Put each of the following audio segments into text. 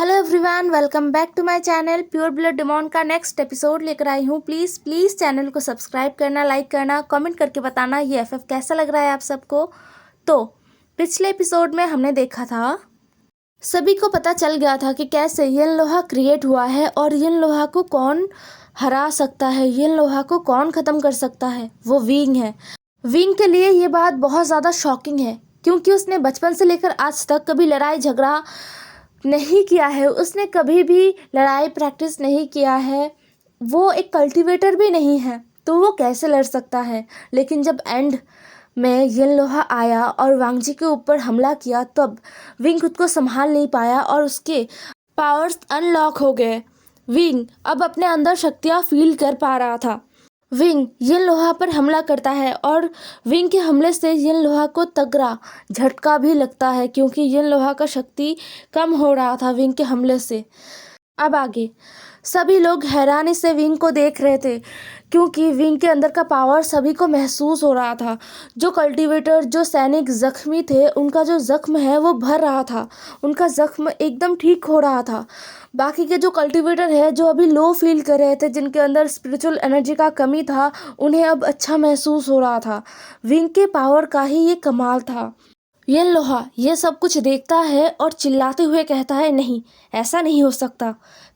Hello everyone, welcome back to my channel pure blood demon का next episode लेकर आई हूँ। प्लीज़ चैनल को सब्सक्राइब करना, लाइक करना, कमेंट करके बताना ये एफएफ कैसा लग रहा है आप सबको। तो पिछले एपिसोड में हमने देखा था, सभी को पता चल गया था कि कैसे यन लोहा क्रिएट हुआ है और यन लोहा को कौन हरा सकता है, यन लोहा को कौन ख़त्म कर सकता है। वो विंग है। विंग के लिए ये बात बहुत ज़्यादा शॉकिंग है क्योंकि उसने बचपन से लेकर आज तक कभी लड़ाई झगड़ा नहीं किया है, उसने कभी भी लड़ाई प्रैक्टिस नहीं किया है, वो एक कल्टीवेटर भी नहीं है, तो वो कैसे लड़ सकता है। लेकिन जब एंड में यन लोहा आया और वांगजी के ऊपर हमला किया तब विंग खुद को संभाल नहीं पाया और उसके पावर्स अनलॉक हो गए। विंग अब अपने अंदर शक्तियाँ फील कर पा रहा था। विंग यन लोहा पर हमला करता है और विंग के हमले से यन लोहा को तगड़ा झटका भी लगता है क्योंकि यन लोहा का शक्ति कम हो रहा था विंग के हमले से। अब आगे सभी लोग हैरानी से विंग को देख रहे थे क्योंकि विंग के अंदर का पावर सभी को महसूस हो रहा था। जो कल्टीवेटर, जो सैनिक जख्मी थे, उनका जो जख्म है वो भर रहा था, उनका जख्म एकदम ठीक हो रहा था। बाकी के जो कल्टीवेटर है जो अभी लो फील कर रहे थे, जिनके अंदर स्पिरिचुअल एनर्जी का कमी था, उन्हें अब अच्छा महसूस हो रहा था। विंग के पावर का ही ये कमाल था। यन लोहा ये सब कुछ देखता है और चिल्लाते हुए कहता है, नहीं, ऐसा नहीं हो सकता,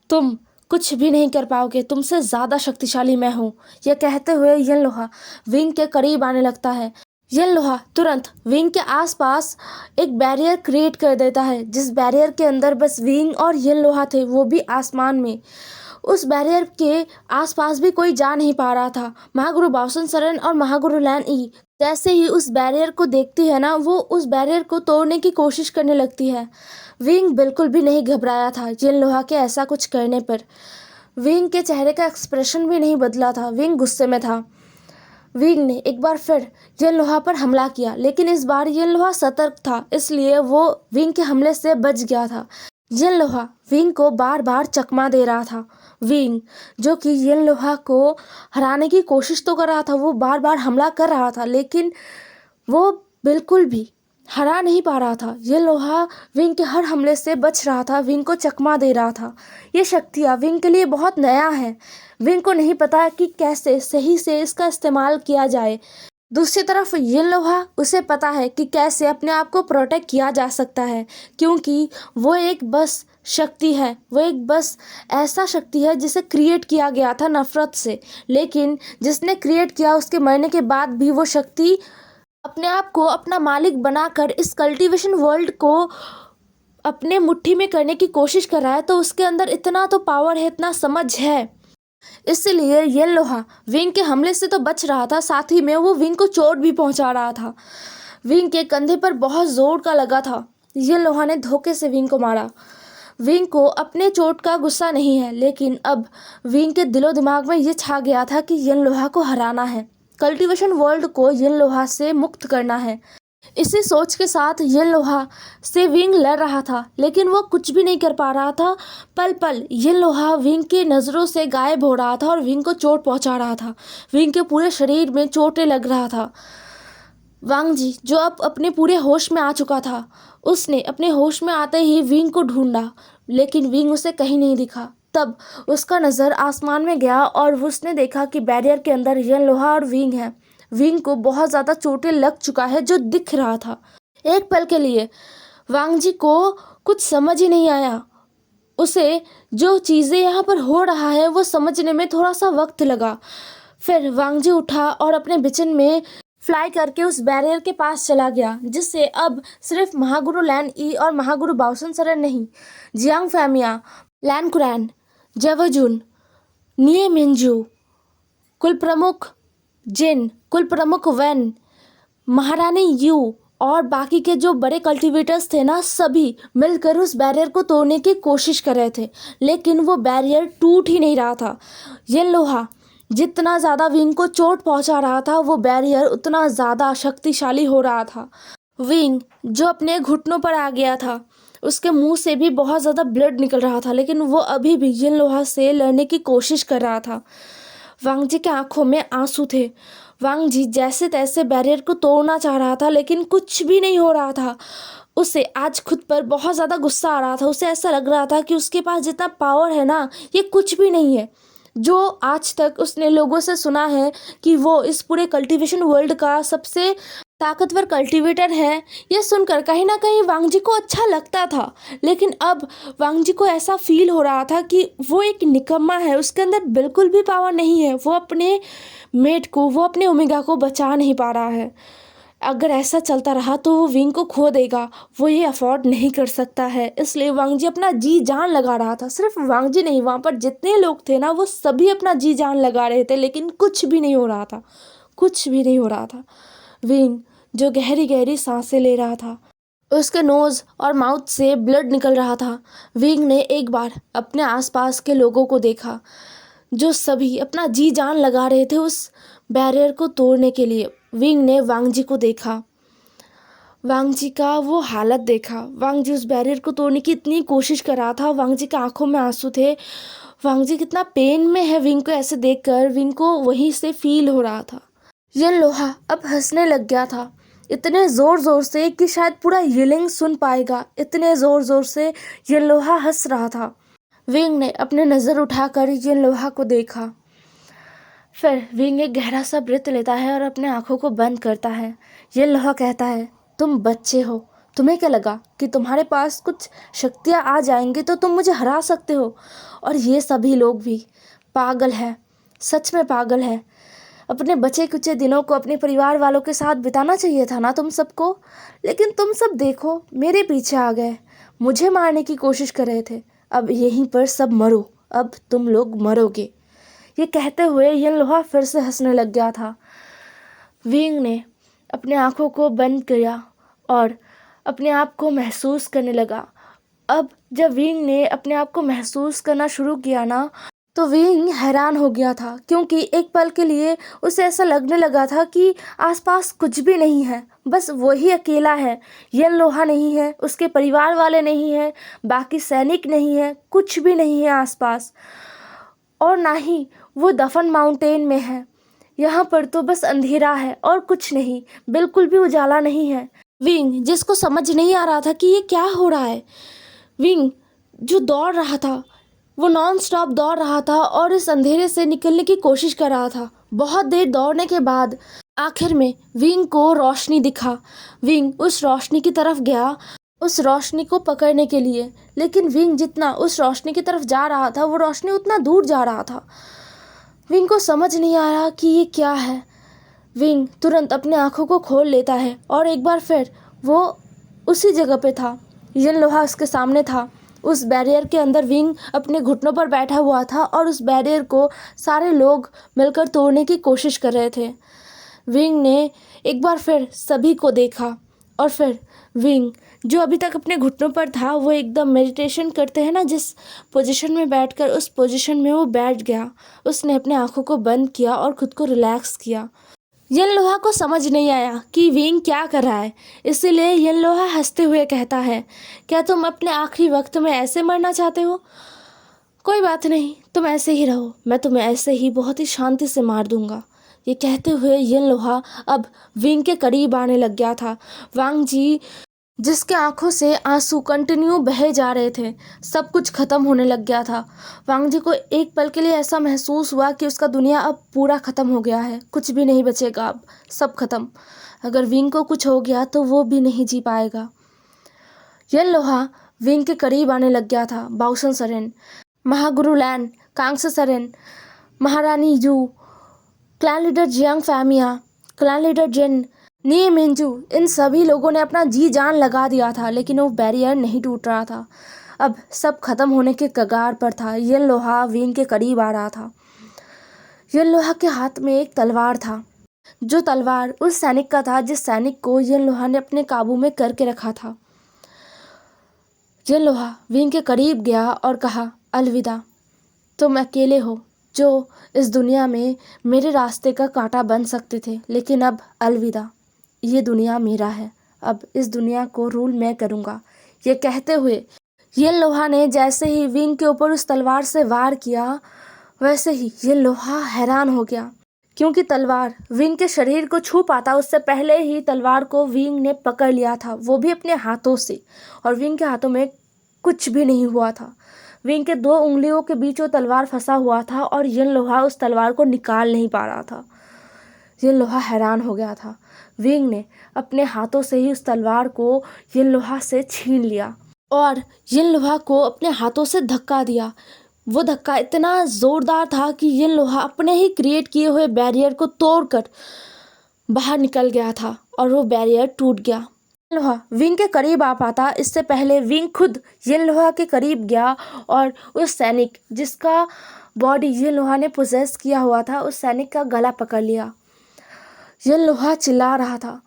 तुम कुछ भी नहीं कर पाओगे, तुमसे ज़्यादा शक्तिशाली मैं हूँ। यह कहते हुए यन लोहा विंग के करीब आने लगता है। यन लोहा तुरंत विंग के आसपास एक बैरियर क्रिएट कर देता है, जिस बैरियर के अंदर बस विंग और यन लोहा थे, वो भी आसमान में। उस बैरियर के आसपास भी कोई जा नहीं पा रहा था। महागुरु बाओसन सरन और महागुरु लैन ई जैसे ही उस बैरियर को देखती है ना, वो उस बैरियर को तोड़ने की कोशिश करने लगती है। विंग बिल्कुल भी नहीं घबराया था यन लोहा के ऐसा कुछ करने पर। विंग के चेहरे का एक्सप्रेशन भी नहीं बदला था, विंग गुस्से में था। विंग ने एक बार फिर यन लोहा पर हमला किया, लेकिन इस बार यन लोहा सतर्क था, इसलिए वो विंग के हमले से बच गया था। यन लोहा विंग को बार बार चकमा दे रहा था। विंग जो कि यन लोहा को हराने की कोशिश तो कर रहा था, वो बार बार हमला कर रहा था, लेकिन वो बिल्कुल भी हरा नहीं पा रहा था। यन लोहा विंग के हर हमले से बच रहा था, विंग को चकमा दे रहा था। ये शक्तियाँ विंग के लिए बहुत नया है। विंग को नहीं पता कि कैसे सही से इसका इस्तेमाल किया जाए। दूसरी तरफ यन लोहा, उसे पता है कि कैसे अपने आप को प्रोटेक्ट किया जा सकता है, क्योंकि वो एक बस शक्ति है, वो एक बस ऐसा शक्ति है जिसे क्रिएट किया गया था नफरत से, लेकिन जिसने क्रिएट किया उसके मरने के बाद भी वो शक्ति अपने आप को अपना मालिक बनाकर इस कल्टीवेशन वर्ल्ड को अपने मुट्ठी में करने की कोशिश कर रहा है। तो उसके अंदर इतना तो पावर है, इतना समझ है, इसलिए यन लोहा विंग के हमले से तो बच रहा था, साथ ही में वो विंग को चोट भी पहुंचा रहा था। विंग के कंधे पर बहुत जोर का लगा था। यन लोहा ने धोखे से विंग को मारा। विंग को अपने चोट का गुस्सा नहीं है, लेकिन अब विंग के दिलो दिमाग में ये छा गया था कि यन लोहा को हराना है, कल्टीवेशन वर्ल्ड को यन लोहा से मुक्त करना है। इसी सोच के साथ यन लोहा से विंग लड़ रहा था, लेकिन वो कुछ भी नहीं कर पा रहा था। पल पल यन लोहा विंग के नज़रों से गायब हो रहा था और विंग को चोट पहुंचा रहा था। विंग के पूरे शरीर में चोटें लग रहा था। वांगजी जो अब अपने पूरे होश में आ चुका था, उसने अपने होश में आते ही विंग को ढूंढा, लेकिन विंग उसे कहीं नहीं दिखा। तब उसका नज़र आसमान में गया और उसने देखा कि बैरियर के अंदर यन लोहा और विंग है। विंग को बहुत ज़्यादा चोटें लग चुका है जो दिख रहा था। एक पल के लिए वांगजी को कुछ समझ ही नहीं आया। उसे जो चीज़ें यहाँ पर हो रहा है वो समझने में थोड़ा सा वक्त लगा। फिर वांगजी उठा और अपने बिचन में फ्लाई करके उस बैरियर के पास चला गया, जिससे अब सिर्फ महागुरु लैन ई और महागुरु बाओसन सरन नहीं, जियांग फैमिया, लैन कुरैन, जेवजुन, निये मिंजू, कुल प्रमुख जिन, कुल प्रमुख वैन, महारानी यू और बाकी के जो बड़े कल्टीवेटर्स थे ना, सभी मिलकर उस बैरियर को तोड़ने की कोशिश कर रहे थे, लेकिन वो बैरियर टूट ही नहीं रहा था। यन लोहा जितना ज़्यादा विंग को चोट पहुंचा रहा था, वो बैरियर उतना ज़्यादा शक्तिशाली हो रहा था। विंग जो अपने घुटनों पर आ गया था, उसके मुंह से भी बहुत ज़्यादा ब्लड निकल रहा था, लेकिन वो अभी भी यन लोहा से लड़ने की कोशिश कर रहा था। वांगजी के आंखों में आंसू थे। वांगजी जैसे तैसे बैरियर को तोड़ना चाह रहा था, लेकिन कुछ भी नहीं हो रहा था। उसे आज खुद पर बहुत ज़्यादा गुस्सा आ रहा था। उसे ऐसा लग रहा था कि उसके पास जितना पावर है ना, ये कुछ भी नहीं है। जो आज तक उसने लोगों से सुना है कि वो इस पूरे कल्टीवेशन वर्ल्ड का सबसे ताकतवर कल्टीवेटर है, ये सुनकर कहीं ना कहीं वांग जी को अच्छा लगता था। लेकिन अब वांग जी को ऐसा फील हो रहा था कि वो एक निकम्मा है, उसके अंदर बिल्कुल भी पावर नहीं है। वो अपने मेट को, वो अपने ओमेगा को बचा नहीं पा रहा है। अगर ऐसा चलता रहा तो वो विंग को खो देगा, वो ये अफोर्ड नहीं कर सकता है। इसलिए वांग जी अपना जी जान लगा रहा था। सिर्फ वांग जी नहीं, वहाँ पर जितने लोग थे ना, वो सभी अपना जी जान लगा रहे थे, लेकिन कुछ भी नहीं हो रहा था, कुछ भी नहीं हो रहा था। विंग जो गहरी गहरी सांसें ले रहा था, उसके नोज़ और माउथ से ब्लड निकल रहा था। विंग ने एक बार अपने आसपास के लोगों को देखा, जो सभी अपना जी जान लगा रहे थे उस बैरियर को तोड़ने के लिए। विंग ने वांग जी को देखा, वांग जी का वो हालत देखा। वांग जी उस बैरियर को तोड़ने की इतनी कोशिश कर रहा था, वांग जी की आंखों में आंसू थे। वांग जी कितना पेन में है, विंग को ऐसे देखकर विंग को वहीं से फील हो रहा था। ये लोहा अब हंसने लग गया था, इतने ज़ोर ज़ोर से कि शायद पूरा यिलिंग सुन पाएगा। इतने ज़ोर ज़ोर से ये लोहा हंस रहा था। विंग ने अपने नज़र उठाकर ये लोहा को देखा। फिर विंग एक गहरा सा ब्रेथ लेता है और अपने आंखों को बंद करता है। ये लोहा कहता है, तुम बच्चे हो, तुम्हें क्या लगा कि तुम्हारे पास कुछ शक्तियाँ आ जाएंगी तो तुम मुझे हरा सकते हो। और ये सभी लोग भी पागल है, सच में पागल है। अपने बचे कुचे दिनों को अपने परिवार वालों के साथ बिताना चाहिए था ना तुम सबको, लेकिन तुम सब देखो मेरे पीछे आ गए, मुझे मारने की कोशिश कर रहे थे। अब यहीं पर सब मरो, अब तुम लोग मरोगे। ये कहते हुए ये लोहा फिर से हंसने लग गया था। विंग ने अपने आँखों को बंद किया और अपने आप को महसूस करने लगा। अब जब विंग ने अपने आप को महसूस करना शुरू किया ना, तो विंग हैरान हो गया था, क्योंकि एक पल के लिए उसे ऐसा लगने लगा था कि आसपास कुछ भी नहीं है, बस वही अकेला है। ये लोहा नहीं है, उसके परिवार वाले नहीं हैं, बाकी सैनिक नहीं है, कुछ भी नहीं है आसपास। और ना ही वो दफन माउंटेन में है। यहाँ पर तो बस अंधेरा है और कुछ नहीं, बिल्कुल भी उजाला नहीं है। विंग जिसको समझ नहीं आ रहा था कि ये क्या हो रहा है, विंग जो दौड़ रहा था, वो नॉन स्टॉप दौड़ रहा था और इस अंधेरे से निकलने की कोशिश कर रहा था। बहुत देर दौड़ने के बाद आखिर में विंग को रोशनी दिखा। विंग उस रोशनी की तरफ गया, उस रोशनी को पकड़ने के लिए, लेकिन विंग जितना उस रोशनी की तरफ जा रहा था, वो रोशनी उतना दूर जा रहा था। विंग को समझ नहीं आ रहा कि ये क्या है। विंग तुरंत अपने आँखों को खोल लेता है और एक बार फिर वो उसी जगह पे था। ये लोहा उसके सामने था। उस बैरियर के अंदर विंग अपने घुटनों पर बैठा हुआ था और उस बैरियर को सारे लोग मिलकर तोड़ने की कोशिश कर रहे थे। विंग ने एक बार फिर सभी को देखा और फिर विंग जो अभी तक अपने घुटनों पर था, वो एकदम मेडिटेशन करते हैं ना जिस पोजीशन में बैठकर, उस पोजीशन में वो बैठ गया। उसने अपने आँखों को बंद किया और खुद को रिलैक्स किया। यन लोहा को समझ नहीं आया कि विंग क्या कर रहा है, इसीलिए यन लोहा हंसते हुए कहता है, क्या तुम अपने आखिरी वक्त में ऐसे मरना चाहते हो? कोई बात नहीं, तुम ऐसे ही रहो, मैं तुम्हें ऐसे ही बहुत ही शांति से मार दूंगा। ये कहते हुए यन लोहा अब विंग के करीब आने लग गया था। वांग जी जिसके आंखों से आंसू कंटिन्यू बहे जा रहे थे, सब कुछ खत्म होने लग गया था। वांग जी को एक पल के लिए ऐसा महसूस हुआ कि उसका दुनिया अब पूरा ख़त्म हो गया है, कुछ भी नहीं बचेगा, अब सब खत्म। अगर विंग को कुछ हो गया तो वो भी नहीं जी पाएगा। यह लोहा विंग के करीब आने लग गया था। बाउसन सरेन, महागुरु लैन, कांग्स सरेन, महारानी यू, क्लैन लीडर जियांग फैमिया, clan leader Jen, Ni Minju, इन सभी लोगों ने अपना जी जान लगा दिया था, लेकिन वो बैरियर नहीं टूट रहा था। अब सब खत्म होने के कगार पर था। ये लोहा विंग के करीब आ रहा था। ये लोहा के हाथ में एक तलवार था, जो तलवार उस सैनिक का था जिस सैनिक को ये लोहा ने अपने काबू में करके रखा था। ये लोहा विंग के करीब गया और कहा, अलविदा, तुम अकेले हो जो इस दुनिया में मेरे रास्ते का कांटा बन सकते थे, लेकिन अब अलविदा, ये दुनिया मेरा है, अब इस दुनिया को रूल मैं करूँगा। ये कहते हुए ये लोहा ने जैसे ही विंग के ऊपर उस तलवार से वार किया, वैसे ही ये लोहा हैरान हो गया क्योंकि तलवार विंग के शरीर को छू पाता उससे पहले ही तलवार को विंग ने पकड़ लिया था, वो भी अपने हाथों से, और विंग के हाथों में कुछ भी नहीं हुआ था। विंग के 2 उंगलियों के बीच वो तलवार फंसा हुआ था और यिनलुहा उस तलवार को निकाल नहीं पा रहा था। यिनलुहा हैरान हो गया था। विंग ने अपने हाथों से ही उस तलवार को यिनलुहा से छीन लिया और यिनलुहा को अपने हाथों से धक्का दिया। वो धक्का इतना ज़ोरदार था कि यिनलुहा अपने ही क्रिएट किए हुए बैरियर को तोड़कर बाहर निकल गया था और वो बैरियर टूट गया। यिनलुहा विंग के करीब आ पाता इससे पहले विंग खुद यिनलुहा के करीब गया और उस सैनिक जिसका बॉडी यिनलुहा ने पोजेस किया हुआ था, उस सैनिक का गला पकड़ लिया। यिनलुहा चिल्ला रहा था,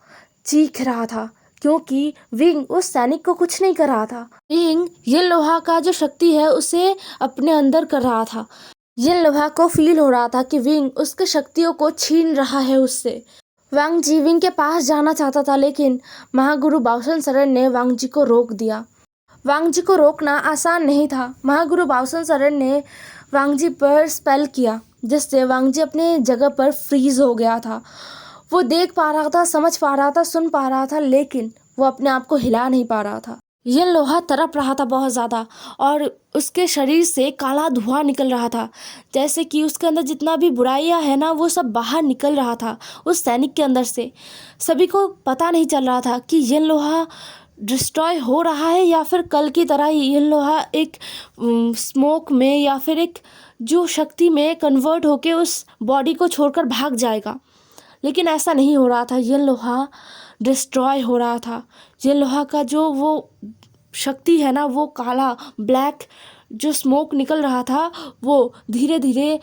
चीख रहा था, क्योंकि विंग उस सैनिक को कुछ नहीं कर रहा था। विंग यिनलुहा का जो शक्ति है उसे अपने अंदर कर रहा था। यिनलुहा को फील हो रहा था कि विंग उसके शक्तियों को छीन रहा है उससे। वांग जी विंग के पास जाना चाहता था, लेकिन महागुरु बाओसन सरन ने वांग जी को रोक दिया। वांग जी को रोकना आसान नहीं था। महागुरु बाओसन सरन ने वांग जी पर स्पेल किया, जिससे वांग जी अपने जगह पर फ्रीज हो गया था। वो देख पा रहा था, समझ पा रहा था, सुन पा रहा था, लेकिन वो अपने आप को हिला नहीं पा रहा था। यिनलुहा तड़प रहा था बहुत ज़्यादा और उसके शरीर से काला धुआं निकल रहा था, जैसे कि उसके अंदर जितना भी बुराइयां है ना, वो सब बाहर निकल रहा था उस सैनिक के अंदर से। सभी को पता नहीं चल रहा था कि यिनलुहा डिस्ट्रॉय हो रहा है या फिर कल की तरह ही यिनलुहा एक स्मोक में या फिर एक जो शक्ति में कन्वर्ट होके उस बॉडी को छोड़कर भाग जाएगा। लेकिन ऐसा नहीं हो रहा था। यिनलुहा डिस्ट्रॉय हो रहा था। यिनलुहा का जो वो शक्ति है ना, वो काला ब्लैक जो स्मोक निकल रहा था, वो धीरे धीरे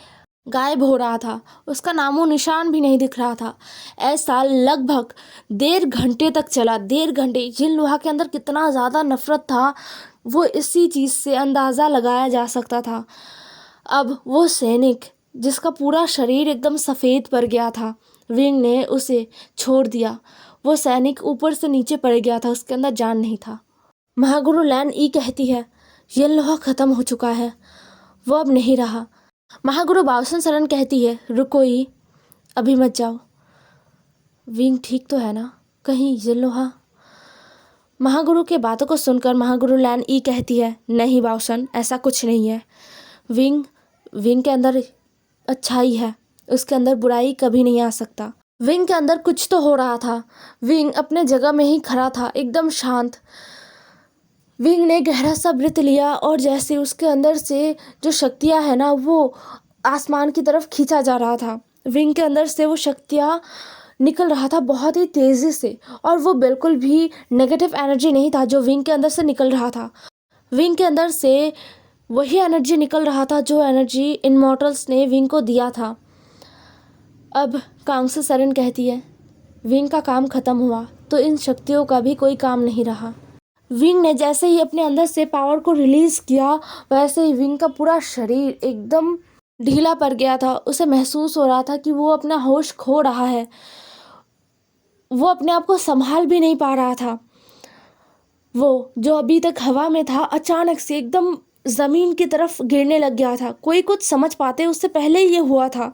गायब हो रहा था। उसका नामो निशान भी नहीं दिख रहा था। ऐसा लगभग 1.5 घंटे तक चला। 1.5 घंटे। यिनलुहा के अंदर कितना ज़्यादा नफरत था, वो इसी चीज़ से अंदाज़ा लगाया जा सकता था। अब वो सैनिक जिसका पूरा शरीर एकदम सफ़ेद पड़ गया था, विंग ने उसे छोड़ दिया। वो सैनिक ऊपर से नीचे पड़ गया था, उसके अंदर जान नहीं था। महागुरु लैन ई कहती है, यिनलुहा ख़त्म हो चुका है, वो अब नहीं रहा। महागुरु बाओसन सरन कहती है, रुको ई, अभी मत जाओ। विंग ठीक तो है ना? कहीं यिनलुहा? महागुरु के बातों को सुनकर महागुरु लैन ई कहती है, नहीं बाओसन, ऐसा कुछ नहीं है। विंग के अंदर अच्छाई है, उसके अंदर बुराई कभी नहीं आ सकता। विंग के अंदर कुछ तो हो रहा था। विंग अपने जगह में ही खड़ा था, एकदम शांत। विंग ने गहरा सा ब्रीथ लिया और जैसे उसके अंदर से जो शक्तियाँ है ना, वो आसमान की तरफ खींचा जा रहा था। विंग के अंदर से वो शक्तियाँ निकल रहा था बहुत ही तेज़ी से, और वो बिल्कुल भी नेगेटिव एनर्जी नहीं था जो विंग के अंदर से निकल रहा था। विंग के अंदर से वही एनर्जी निकल रहा था जो एनर्जी इमॉर्टल्स ने विंग को दिया था। अब कांग्स सरन कहती है, विंग का काम ख़त्म हुआ तो इन शक्तियों का भी कोई काम नहीं रहा। विंग ने जैसे ही अपने अंदर से पावर को रिलीज़ किया, वैसे ही विंग का पूरा शरीर एकदम ढीला पड़ गया था। उसे महसूस हो रहा था कि वो अपना होश खो रहा है। वो अपने आप को संभाल भी नहीं पा रहा था। वो जो अभी तक हवा में था, अचानक से एकदम ज़मीन की तरफ गिरने लग गया था। कोई कुछ समझ पाते उससे पहले ये हुआ था।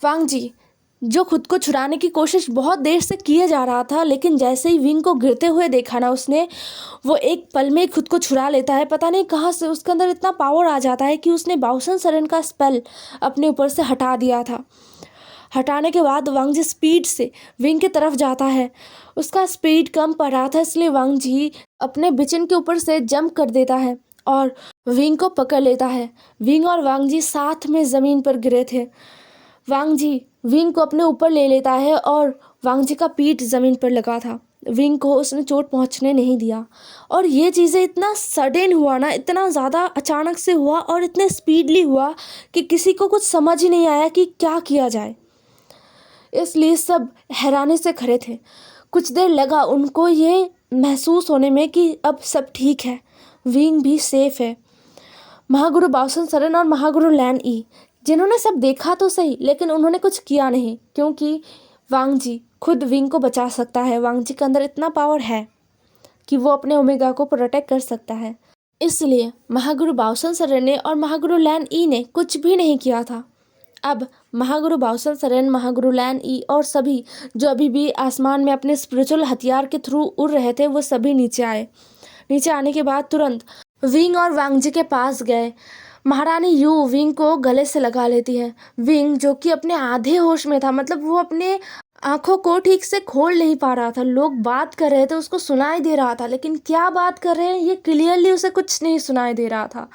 वांग जी जो खुद को छुड़ाने की कोशिश बहुत देर से किए जा रहा था, लेकिन जैसे ही विंग को गिरते हुए देखा ना उसने, वो एक पल में खुद को छुड़ा लेता है। पता नहीं कहाँ से उसके अंदर इतना पावर आ जाता है कि उसने बाओसन सरन का स्पेल अपने ऊपर से हटा दिया था। हटाने के बाद वांग जी स्पीड से विंग की तरफ जाता है। उसका स्पीड कम पड़ रहा था, इसलिए वांग जी अपने बिचन के ऊपर से जंप कर देता है और विंग को पकड़ लेता है। विंग और वांग जी साथ में ज़मीन पर गिरे थे। वांग जी विंग को अपने ऊपर ले लेता है और वांग जी का पीठ ज़मीन पर लगा था। विंग को उसने चोट पहुंचने नहीं दिया। और ये चीज़ें इतना सडन हुआ ना, इतना ज़्यादा अचानक से हुआ और इतने स्पीडली हुआ कि किसी को कुछ समझ ही नहीं आया कि क्या किया जाए। इसलिए सब हैरानी से खड़े थे। कुछ देर लगा उनको ये महसूस होने में कि अब सब ठीक है, विंग भी सेफ है। महागुरु बाओसन सरन और महागुरु लैन ई जिन्होंने सब देखा तो सही, लेकिन उन्होंने कुछ किया नहीं, क्योंकि वांग जी खुद विंग को बचा सकता है। वांग जी के अंदर इतना पावर है कि वो अपने ओमेगा को प्रोटेक्ट कर सकता है। इसलिए महागुरु बाओसन सरन ने और महागुरु लैन ई ने कुछ भी नहीं किया था। अब महागुरु बाउसन सरन, महागुरु लैन ई और सभी जो अभी भी आसमान में अपने स्पिरिचुअल हथियार के थ्रू उड़ रहे थे वो सभी नीचे आए। नीचे आने के बाद तुरंत विंग और वांगजी के पास गए। महारानी यू विंग को गले से लगा लेती है। विंग जो कि अपने आधे होश में था, मतलब वो अपने आंखों को ठीक से खोल नहीं पा रहा था। लोग बात कर रहे थे, उसको सुनाई दे रहा था, लेकिन क्या बात कर रहे हैं ये क्लियरली उसे कुछ नहीं सुनाई दे रहा था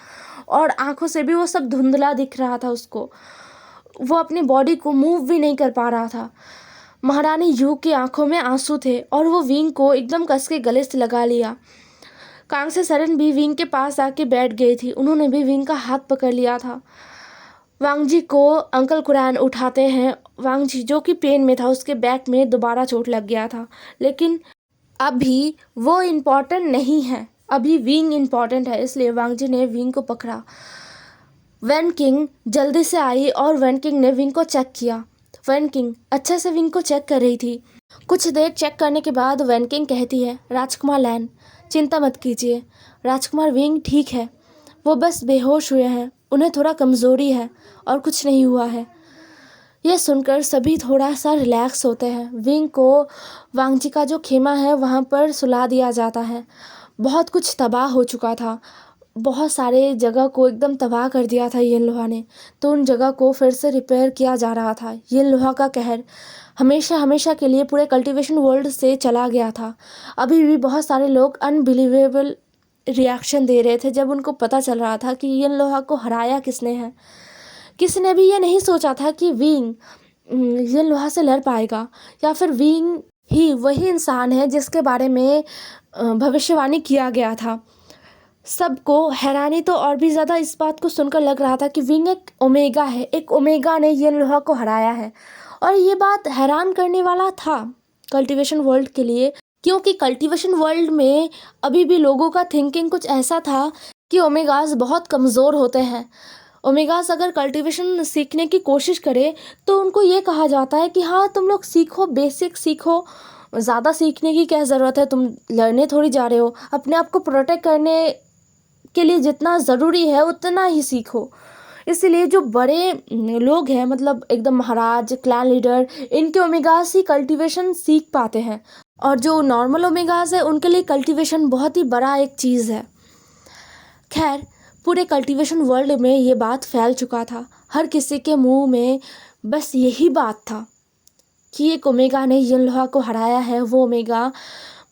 और आंखों से भी वो सब धुंधला दिख रहा था उसको। वो अपनी बॉडी को मूव भी नहीं कर पा रहा था। महारानी यू की आंखों में आंसू थे और वो विंग को एकदम कस के गले से लगा लिया। कांग्से सरन भी विंग के पास आके बैठ गई थी। उन्होंने भी विंग का हाथ पकड़ लिया था। वांगजी को अंकल कुरैन उठाते हैं। वांगजी जो कि पेन में था, उसके बैक में दोबारा चोट लग गया था, लेकिन अभी वो इम्पॉर्टेंट नहीं है, अभी विंग इम्पॉर्टेंट है। इसलिए वांगजी ने विंग को पकड़ा। वैन किंग जल्दी से आई और वैन किंग ने विंग को चेक किया। वैन किंग अच्छे से विंग को चेक कर रही थी। कुछ देर चेक करने के बाद वैन किंग कहती है, राजकुमार लैन चिंता मत कीजिए, राजकुमार विंग ठीक है, वो बस बेहोश हुए हैं, उन्हें थोड़ा कमज़ोरी है और कुछ नहीं हुआ है। यह सुनकर सभी थोड़ा सा रिलैक्स होते हैं। विंग को वांगजी का जो खेमा है वहाँ पर सुला दिया जाता है। बहुत कुछ तबाह हो चुका था, बहुत सारे जगह को एकदम तबाह कर दिया था येन लोहा ने, तो उन जगह को फिर से रिपेयर किया जा रहा था। येन लोहा का कहर हमेशा हमेशा के लिए पूरे कल्टीवेशन वर्ल्ड से चला गया था। अभी भी बहुत सारे लोग अनबिलीवेबल रिएक्शन दे रहे थे जब उनको पता चल रहा था कि येन लोहा को हराया किसने है। किसी ने भी ये नहीं सोचा था कि विंग येन लोहा से लड़ पाएगा, या फिर विंग ही वही इंसान है जिसके बारे में भविष्यवाणी किया गया था। सबको हैरानी तो और भी ज़्यादा इस बात को सुनकर लग रहा था कि विंग एक ओमेगा है, एक ओमेगा ने येन लोहा को हराया है। और ये बात हैरान करने वाला था कल्टीवेशन वर्ल्ड के लिए, क्योंकि कल्टीवेशन वर्ल्ड में अभी भी लोगों का थिंकिंग कुछ ऐसा था कि ओमेगास बहुत कमज़ोर होते हैं। ओमेगास अगर कल्टीवेशन सीखने की कोशिश करे तो उनको ये कहा जाता है कि हाँ तुम लोग सीखो, बेसिक सीखो, ज़्यादा सीखने की क्या ज़रूरत है, तुम लड़ने थोड़ी जा रहे हो, अपने आप को प्रोटेक्ट करने के लिए जितना ज़रूरी है उतना ही सीखो। इसलिए जो बड़े लोग हैं, मतलब एकदम महाराज, क्लैन लीडर, इनके ओमेगास ही कल्टीवेशन सीख पाते हैं, और जो नॉर्मल ओमेगास है उनके लिए कल्टीवेशन बहुत ही बड़ा एक चीज़ है। खैर, पूरे कल्टीवेशन वर्ल्ड में ये बात फैल चुका था। हर किसी के मुंह में बस यही बात था कि एक ओमेगा ने येन लोहा को हराया है। वो ओमेगा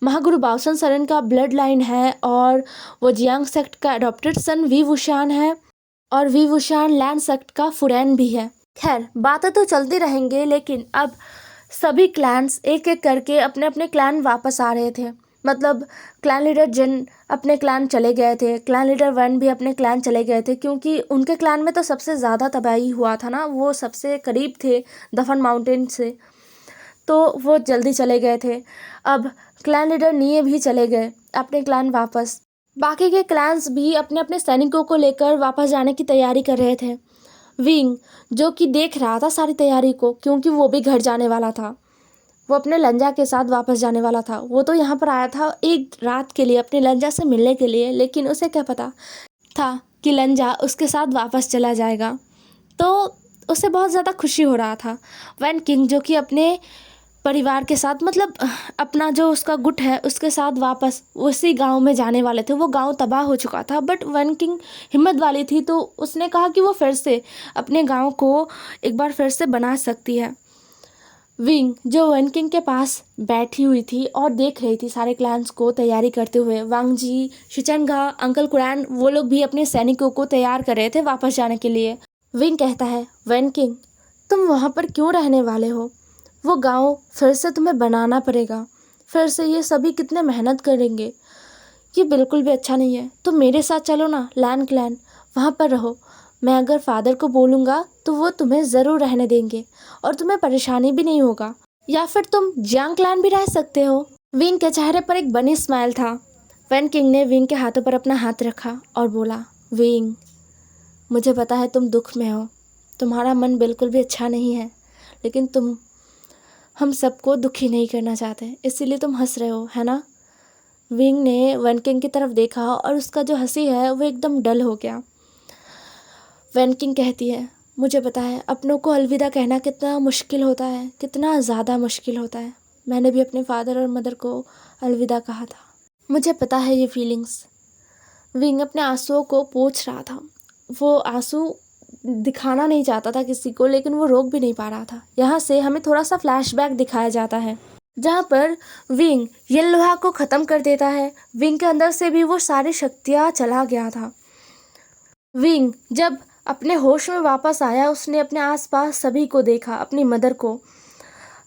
महागुरु बाउसन सरन का ब्लड लाइन है और वो जियांग सेक्ट का अडॉप्टेड सन वी वुशान है और वी वुशान लैंड सेक्ट का फुरैन भी है। खैर, बातें तो चलती रहेंगे, लेकिन अब सभी क्लैन्स एक एक करके अपने अपने क्लैन वापस आ रहे थे। मतलब क्लैन लीडर जिन अपने क्लैन चले गए थे, क्लैन लीडर वन भी अपने क्लैन चले गए थे, क्योंकि उनके क्लैन में तो सबसे ज़्यादा तबाही हुआ था ना, वो सबसे करीब थे दफन माउंटेन से, तो वो जल्दी चले गए थे। अब क्लैन लीडर निये भी चले गए अपने क्लैन वापस। बाकी के क्लैन्स भी अपने अपने सैनिकों को लेकर वापस जाने की तैयारी कर रहे थे। विंग जो कि देख रहा था सारी तैयारी को, क्योंकि वो भी घर जाने वाला था, वो अपने लंजा के साथ वापस जाने वाला था। वो तो यहाँ पर आया था एक रात के लिए अपने लंजा से मिलने के लिए, लेकिन उसे क्या पता था कि लंजा उसके साथ वापस चला जाएगा, तो उसे बहुत ज़्यादा खुशी हो रहा था। वैन किंग जो कि अपने परिवार के साथ, मतलब अपना जो उसका गुट है उसके साथ वापस उसी गांव में जाने वाले थे। वो गांव तबाह हो चुका था, बट वैन किंग हिम्मत वाली थी, तो उसने कहा कि वो फिर से अपने गांव को एक बार फिर से बना सकती है। विंग जो वैन किंग के पास बैठी हुई थी और देख रही थी सारे क्लैन्स को तैयारी करते हुए। वांगजी, शिचेंगा, अंकल कुरैन, वो लोग भी अपने सैनिकों को तैयार कर रहे थे वापस जाने के लिए। विंग कहता है, वैन किंग तुम वहाँ पर क्यों रहने वाले हो? वो गांव फिर से तुम्हें बनाना पड़ेगा, फिर से ये सभी कितने मेहनत करेंगे, ये बिल्कुल भी अच्छा नहीं है। तुम मेरे साथ चलो ना, लैन क्लैन, वहाँ पर रहो। मैं अगर फादर को बोलूँगा तो वो तुम्हें ज़रूर रहने देंगे और तुम्हें परेशानी भी नहीं होगा, या फिर तुम जियांग क्लैन भी रह सकते हो। विंग के चेहरे पर एक बनी स्माइल था। वैन किंग ने विंग के हाथों पर अपना हाथ रखा और बोला, विंग मुझे पता है तुम दुख में हो, तुम्हारा मन बिल्कुल भी अच्छा नहीं है, लेकिन तुम हम सबको दुखी नहीं करना चाहते, इसीलिए तुम हंस रहे हो, है ना? विंग ने वैन किंग की तरफ देखा और उसका जो हंसी है वो एकदम डल हो गया। वैन किंग कहती है, मुझे पता है अपनों को अलविदा कहना कितना मुश्किल होता है, कितना ज़्यादा मुश्किल होता है। मैंने भी अपने फादर और मदर को अलविदा कहा था। मुझे पता है ये फीलिंग्स। विंग अपने आंसुओं को पोंछ रहा था। वो आंसू दिखाना नहीं चाहता था किसी को, लेकिन वो रोक भी नहीं पा रहा था। यहाँ से हमें थोड़ा सा फ्लैशबैक दिखाया जाता है, जहाँ पर विंग येन लोहा को ख़त्म कर देता है। विंग के अंदर से भी वो सारी शक्तियाँ चला गया था। विंग जब अपने होश में वापस आया, उसने अपने आसपास सभी को देखा, अपनी मदर को,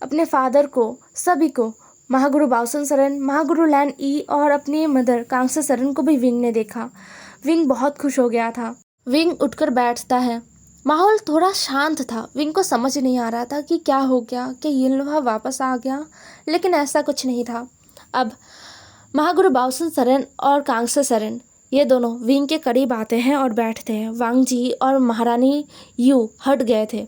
अपने फादर को, सभी को, महागुरु बाओसन सरन, महागुरु लैन ई और अपनी मदर कांगसे सरन को भी विंग ने देखा। विंग बहुत खुश हो गया था। विंग उठकर बैठता है। माहौल थोड़ा शांत था। विंग को समझ नहीं आ रहा था कि क्या हो गया, कि येन लोहा वापस आ गया, लेकिन ऐसा कुछ नहीं था। अब महागुरु बाओसन सरन और कांगसे सरन ये दोनों विंग के करीब आते हैं और बैठते हैं। वांग जी और महारानी यू हट गए थे।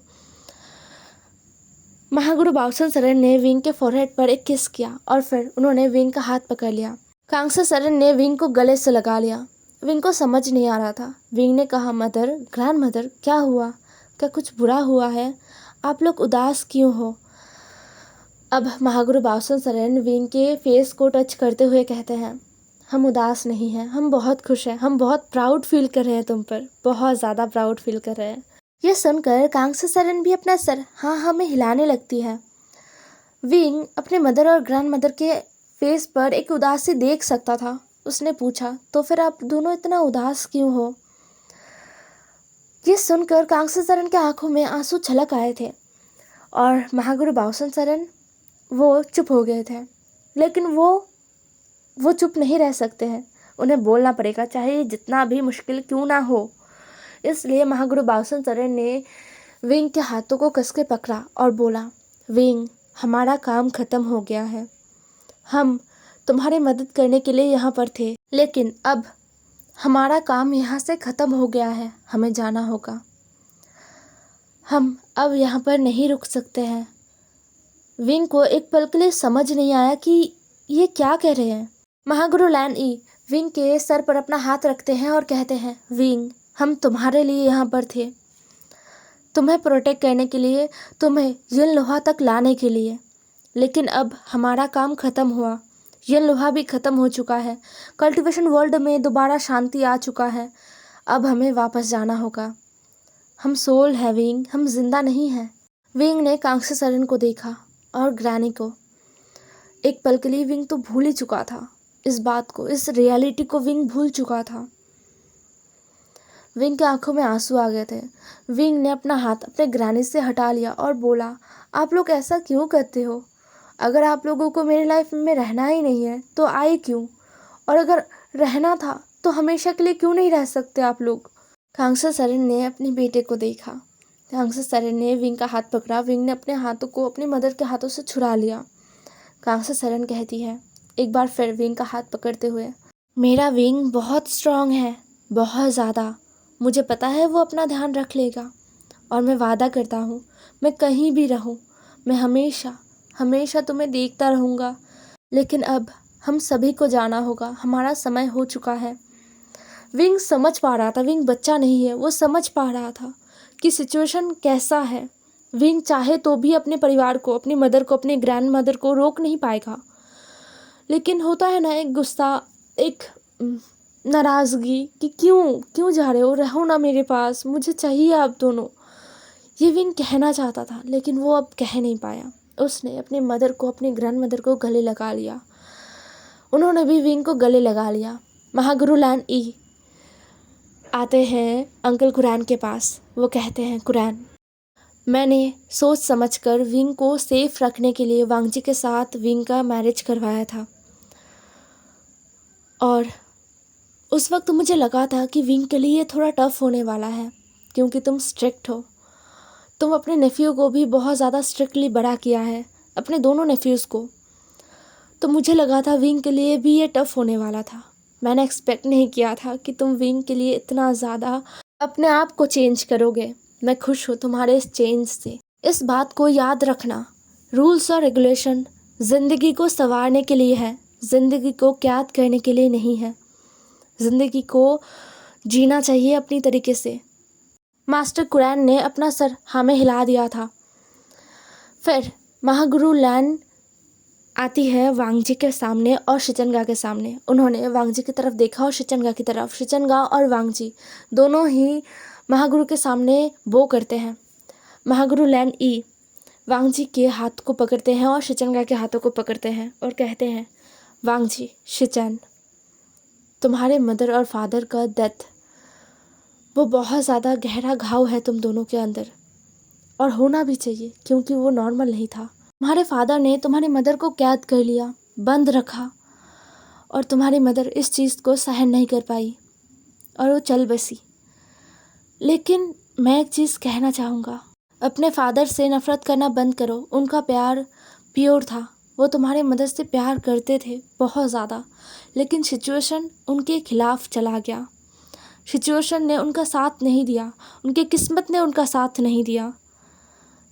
महागुरु बाओसन सरन ने विंग के फोरहेड पर एक किस किया और फिर उन्होंने विंग का हाथ पकड़ लिया। कांगसे सरन ने विंग को गले से लगा लिया। विंग को समझ नहीं आ रहा था। विंग ने कहा, मदर, ग्रैंड मदर, क्या हुआ? क्या कुछ बुरा हुआ है? आप लोग उदास क्यों हो? अब महागुरु बाओसन सरन विंग के फेस को टच करते हुए कहते हैं, हम उदास नहीं हैं, हम बहुत खुश हैं, हम बहुत प्राउड फील कर रहे हैं तुम पर, बहुत ज़्यादा प्राउड फील कर रहे हैं। ये सुनकर कांगसे सरन भी अपना सर हाँ हाँ में हिलाने लगती है। विंग अपने मदर और ग्रैंड मदर के फेस पर एक उदासी देख सकता था। उसने पूछा, तो फिर आप दोनों इतना उदास क्यों हो? ये सुनकर कांगसे सरन के आंखों में आंसू छलक आए थे और महागुरु बाओसन सरन वो चुप हो गए थे। लेकिन वो चुप नहीं रह सकते हैं, उन्हें बोलना पड़ेगा, चाहे जितना भी मुश्किल क्यों ना हो। इसलिए महागुरु बाओसन सरन ने विंग के हाथों को कसके पकड़ा और बोला, विंग, हमारा काम ख़त्म हो गया है। हम तुम्हारी मदद करने के लिए यहाँ पर थे, लेकिन अब हमारा काम यहाँ से ख़त्म हो गया है, हमें जाना होगा। हम अब यहाँ पर नहीं रुक सकते हैं। विंग को एक पल के लिए समझ नहीं आया कि ये क्या कह रहे हैं। महागुरु लैन ई विंग के सर पर अपना हाथ रखते हैं और कहते हैं, विंग, हम तुम्हारे लिए यहाँ पर थे, तुम्हें प्रोटेक्ट करने के लिए, तुम्हें येन लोहा तक लाने के लिए। लेकिन अब हमारा काम ख़त्म हुआ, येन लोहा भी ख़त्म हो चुका है, कल्टीवेशन वर्ल्ड में दोबारा शांति आ चुका है। अब हमें वापस जाना होगा। हम सोल है विंग, हम जिंदा नहीं हैं। विंग ने कांगसे सरन को देखा और ग्रैनी को। एक पल के लिए विंग तो भूल ही चुका था इस बात को, इस रियलिटी को विंग भूल चुका था। विंग के आंखों में आंसू आ गए थे। विंग ने अपना हाथ अपने ग्रैनी से हटा लिया और बोला, आप लोग ऐसा क्यों करते हो? अगर आप लोगों को मेरी लाइफ में रहना ही नहीं है तो आए क्यों? और अगर रहना था तो हमेशा के लिए क्यों नहीं रह सकते आप लोग? कांगसे सरन ने अपने बेटे को देखा। कांगसे सरन ने विंग का हाथ पकड़ा। विंग ने अपने हाथों को अपनी मदर के हाथों से छुड़ा लिया। कांगसे सरन कहती है एक बार फिर विंग का हाथ पकड़ते हुए, मेरा विंग बहुत स्ट्रांग है, बहुत ज़्यादा। मुझे पता है वो अपना ध्यान रख लेगा और मैं वादा करता हूँ, मैं कहीं भी रहूँ, मैं हमेशा हमेशा तुम्हें देखता रहूँगा। लेकिन अब हम सभी को जाना होगा, हमारा समय हो चुका है। विंग समझ पा रहा था, विंग बच्चा नहीं है, वो समझ पा रहा था कि सिचुएशन कैसा है। विंग चाहे तो भी अपने परिवार को, अपनी मदर को, अपने ग्रैंड मदर को रोक नहीं पाएगा। लेकिन होता है ना एक गुस्सा, एक नाराज़गी कि क्यों जा रहे हो, रहो ना मेरे पास, मुझे चाहिए आप दोनों। ये विंग कहना चाहता था लेकिन वो अब कह नहीं पाया। उसने अपनी मदर को, अपनी ग्रैंड मदर को गले लगा लिया। उन्होंने भी विंग को गले लगा लिया। महागुरु लैन ई आते हैं अंकल कुरैन के पास। वो कहते हैं, कुरैन, मैंने सोच समझकर विंग को सेफ रखने के लिए वांगजी के साथ विंग का मैरिज करवाया था। और उस वक्त मुझे लगा था कि विंग के लिए थोड़ा टफ होने वाला है, क्योंकि तुम स्ट्रिक्ट हो। तुम अपने नेफ्यू को भी बहुत ज़्यादा स्ट्रिक्टली बड़ा किया है, अपने दोनों नेफ्यूज़ को। तो मुझे लगा था विंग के लिए भी ये टफ होने वाला था। मैंने एक्सपेक्ट नहीं किया था कि तुम विंग के लिए इतना ज़्यादा अपने आप को चेंज करोगे। मैं खुश हूँ तुम्हारे इस चेंज से। इस बात को याद रखना, रूल्स और रेगुलेशन ज़िंदगी को संवारने के लिए है, ज़िंदगी को कैद करने के लिए नहीं है। ज़िंदगी को जीना चाहिए अपनी तरीके से। मास्टर कुरैन ने अपना सर हाँ में हिला दिया था। फिर महागुरु लैन आती है वांगजी के सामने और शिचनगा के सामने। उन्होंने वांगजी की तरफ देखा और शिचनगा की तरफ। शिचनगा और वांगजी दोनों ही महागुरु के सामने बो करते हैं। महागुरु लैन ई वांगजी के हाथ को पकड़ते हैं और शिचनगा के हाथों को पकड़ते हैं और कहते हैं, वांगजी, शिचन, तुम्हारे मदर और फादर का डेथ वो बहुत ज़्यादा गहरा घाव है तुम दोनों के अंदर, और होना भी चाहिए क्योंकि वो नॉर्मल नहीं था। तुम्हारे फादर ने तुम्हारी मदर को कैद कर लिया, बंद रखा, और तुम्हारी मदर इस चीज़ को सहन नहीं कर पाई और वो चल बसी। लेकिन मैं एक चीज़ कहना चाहूँगा, अपने फादर से नफ़रत करना बंद करो। उनका प्यार प्योर था, वो तुम्हारे मदर से प्यार करते थे बहुत ज़्यादा, लेकिन सिचुएशन उनके खिलाफ चला गया। सिचुएशन ने उनका साथ नहीं दिया, उनकी किस्मत ने उनका साथ नहीं दिया।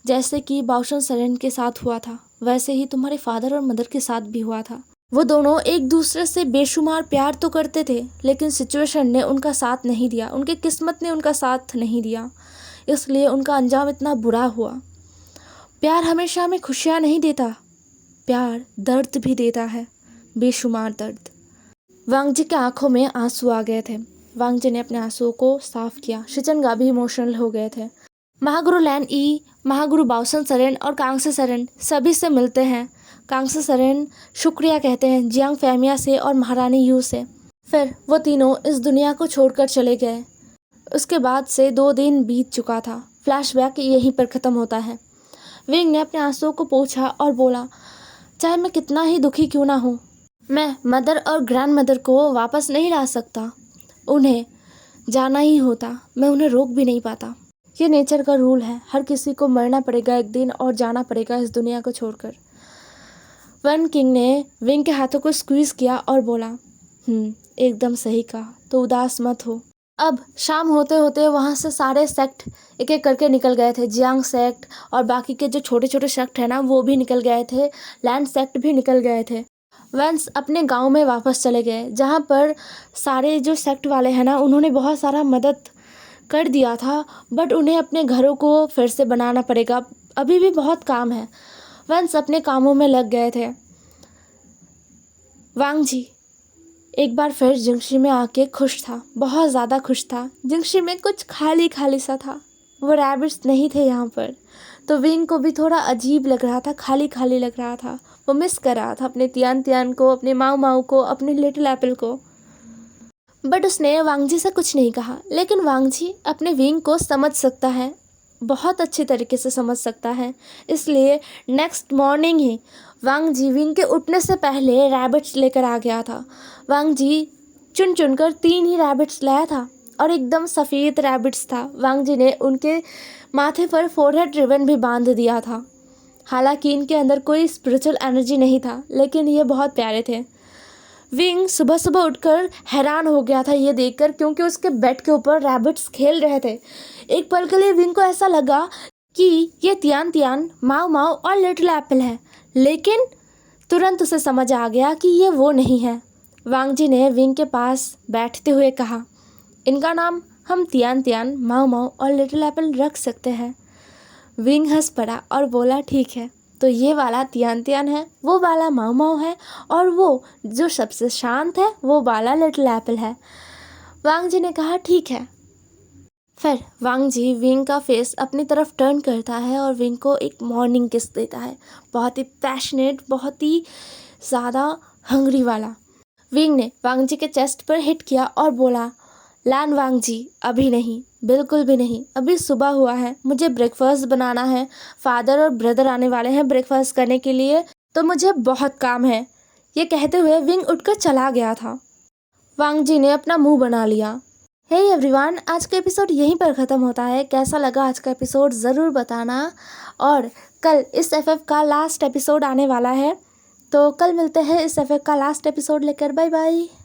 जैसे कि बाओशन सरेन के साथ हुआ था, वैसे ही तुम्हारे फादर और मदर के साथ भी हुआ था। वो दोनों एक दूसरे से बेशुमार प्यार तो करते थे, लेकिन सिचुएशन ने उनका साथ नहीं दिया, उनके किस्मत ने उनका साथ नहीं दिया, इसलिए उनका अंजाम इतना बुरा हुआ। प्यार हमेशा हमें खुशियाँ नहीं देता, प्यार दर्द भी देता है, बेशुमार दर्द। वांगजी के आंखों में आंसू आ गए थे। वांगजी ने अपने आंसुओं को साफ किया। शिचनगा भी इमोशनल हो गए थे। महागुरु लैन ई, महागुरु बाओशन सरेन और कांगसे सरेन सभी से मिलते हैं। कांगसे सरेन शुक्रिया कहते हैं जियांग फैमिया से और महारानी यू से। फिर वो तीनों इस दुनिया को छोड़कर चले गए। उसके बाद से 2 दिन बीत चुका था। फ्लैशबैक यहीं पर ख़त्म होता है। विंग ने अपने आंसुओं को पोंछा और बोला, चाहे मैं कितना ही दुखी क्यों ना हूँ, मैं मदर और ग्रैंड मदर को वापस नहीं ला सकता। उन्हें जाना ही होता, मैं उन्हें रोक भी नहीं पाता। ये नेचर का रूल है, हर किसी को मरना पड़ेगा एक दिन और जाना पड़ेगा इस दुनिया को छोड़कर। वन किंग ने विंग के हाथों को स्क्वीज़ किया और बोला, एकदम सही कहा, तो उदास मत हो। अब शाम होते होते वहाँ से सारे सेक्ट एक एक करके निकल गए थे। जियांग सेक्ट और बाकी के जो छोटे छोटे सेक्ट हैं ना, वो भी निकल गए थे। लैंड सेक्ट भी निकल गए थे। वंस अपने गांव में वापस चले गए, जहाँ पर सारे जो सेक्ट वाले हैं ना, उन्होंने बहुत सारा मदद कर दिया था, बट उन्हें अपने घरों को फिर से बनाना पड़ेगा, अभी भी बहुत काम है। वंस अपने कामों में लग गए थे। वांगजी एक बार फिर जिंगशी में आके खुश था, बहुत ज़्यादा खुश था। जिंगशी में कुछ खाली खाली सा था, वो रैबिट्स नहीं थे यहाँ पर, तो विंग को भी थोड़ा अजीब लग रहा था, खाली खाली लग रहा था। वो मिस कर रहा था अपने तियान तियान को, अपने माऊ माऊ को, अपने लिटिल एप्पल को। बट उसने वांगजी से कुछ नहीं कहा। लेकिन वांगजी अपने विंग को समझ सकता है, बहुत अच्छे तरीके से समझ सकता है। इसलिए नेक्स्ट मॉर्निंग ही वांगजी विंग के उठने से पहले रैबिट्स लेकर आ गया था। वांगजी चुन चुन कर 3 ही रैबिट्स लाया था और एकदम सफ़ेद रैबिट्स था। वांगजी ने उनके माथे पर फोरहेड रिबन भी बांध दिया था। हालांकि इनके अंदर कोई स्पिरिचुअल एनर्जी नहीं था, लेकिन ये बहुत प्यारे थे। विंग सुबह सुबह उठकर हैरान हो गया था ये देखकर, क्योंकि उसके बेड के ऊपर रैबिट्स खेल रहे थे। एक पल के लिए विंग को ऐसा लगा कि ये तियान तियान, माऊ माऊ और लिटिल एप्पल है, लेकिन तुरंत उसे समझ आ गया कि ये वो नहीं है। वांगजी ने विंग के पास बैठते हुए कहा, इनका नाम हम तियान तियान, माऊ माऊ और लिटिल एप्पल रख सकते हैं। विंग हंस पड़ा और बोला, ठीक है, तो ये वाला तियान तियान है, वो वाला माऊ माऊ है, और वो जो सबसे शांत है वो वाला लिटिल एप्पल है। वांगजी ने कहा, ठीक है। फिर वांगजी विंग का फेस अपनी तरफ टर्न करता है और विंग को एक मॉर्निंग किस देता है, बहुत ही पैशनेट, बहुत ही ज़्यादा हंग्री वाला। विंग ने वांगजी के चेस्ट पर हिट किया और बोला, लैन वांगजी, अभी नहीं, बिल्कुल भी नहीं, अभी सुबह हुआ है, मुझे ब्रेकफास्ट बनाना है, फादर और ब्रदर आने वाले हैं ब्रेकफास्ट करने के लिए, तो मुझे बहुत काम है। ये कहते हुए विंग उठकर चला गया था। वांगजी ने अपना मुंह बना लिया। हे एवरीवन, आज का एपिसोड यहीं पर ख़त्म होता है। कैसा लगा आज का एपिसोड ज़रूर बताना, और कल इस एफएफ का लास्ट एपिसोड आने वाला है, तो कल मिलते हैं इस एफएफ का लास्ट एपिसोड लेकर। Bye bye.